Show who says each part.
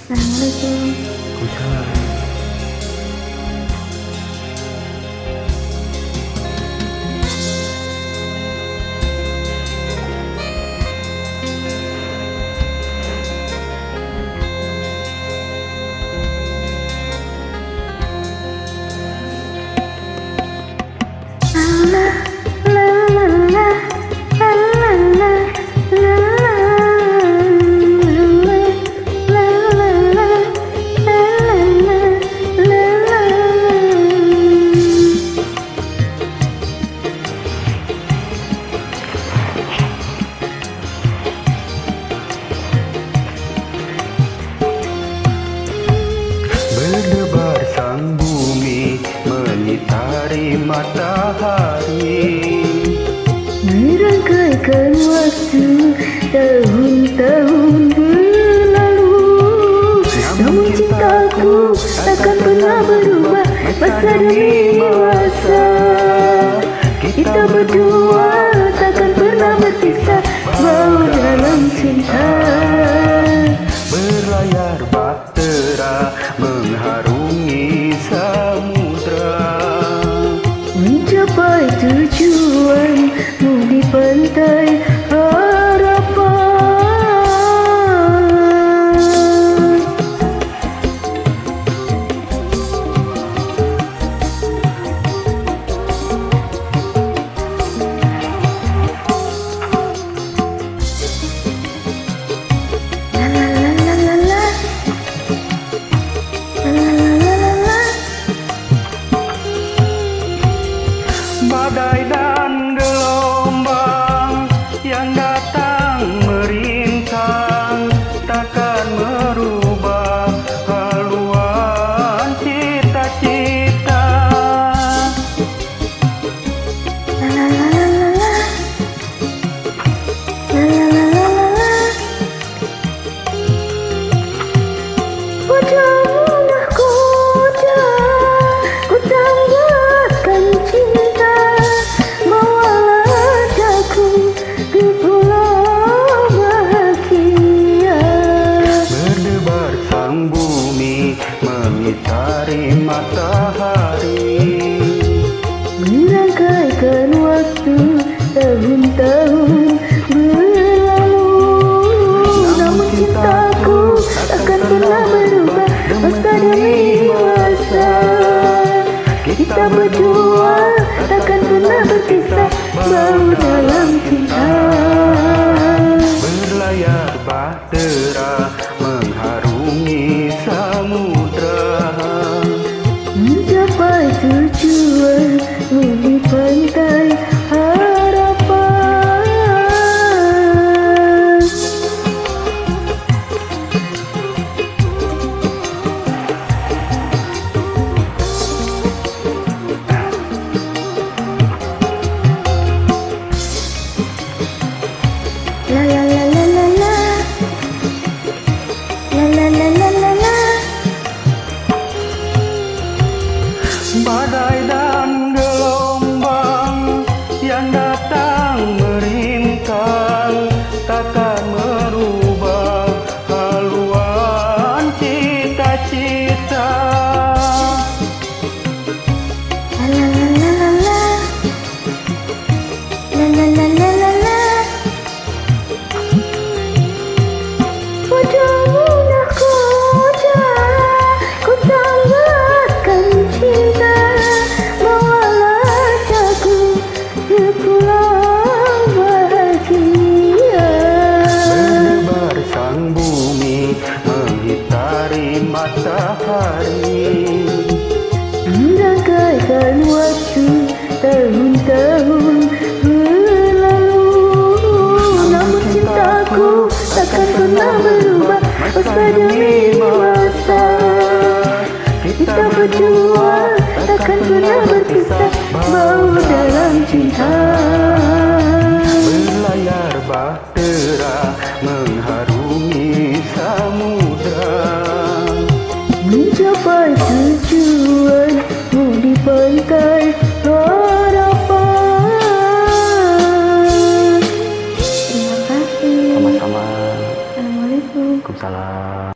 Speaker 1: Assalamualaikum.
Speaker 2: Waalaikumsalam. Berdebar sang bumi menyitari matahari,
Speaker 1: Merangkaikan waktu tahun-tahun berlalu. Namun cintaku takkan pernah berubah masa demi masa. Kita berdua takkan pernah berpisah, bau dalam cinta.
Speaker 2: berlayar bahtera mengharungi samudra.
Speaker 1: Mencapai tujuanmu di pantai harapan.
Speaker 2: Badai dan gelombang yang datang merintang takkan merubah haluan cita-cita.
Speaker 1: Wajahmulah koda, ku tambahkan cinta. Bawalah aku ke pulau bahagia.
Speaker 2: Berdebar sang bumi mengitari matahari,
Speaker 1: Merangkaikan waktu tahun-tahun berlalu. Namun cintaku takkan pernah berubah masa demi masa. Kita berdua takkan pernah berpisah, bau dalam cinta.
Speaker 2: berlayar bahtera mengharungi samudra.
Speaker 1: Mencapai tujuanmu di pantai harapan. La la la la la la. La la la la la la.
Speaker 2: Badai dan gelombang yang datang merintang takkan merubah haluan cita-cita.
Speaker 1: La la la la la. La la la la la la. Wajahmulah koda, ku tambahkan cinta. Bawalah aku ke pulau bahagia.
Speaker 2: Berdebar sang bumi mengitari matahari,
Speaker 1: Merangkaikan waktu tahun-tahun berlalu. Namun cintaku takkan pernah berubah masa demi masa. Kita berdua takkan pernah berpisah, bau dalam cinta.
Speaker 2: berlayar bahtera mengharungi samudra.
Speaker 1: Mencapai tujuanmu di pantai harapan. Terima kasih.
Speaker 2: Sama-sama.
Speaker 1: Assalamualaikum.
Speaker 2: Waalaikumsalam.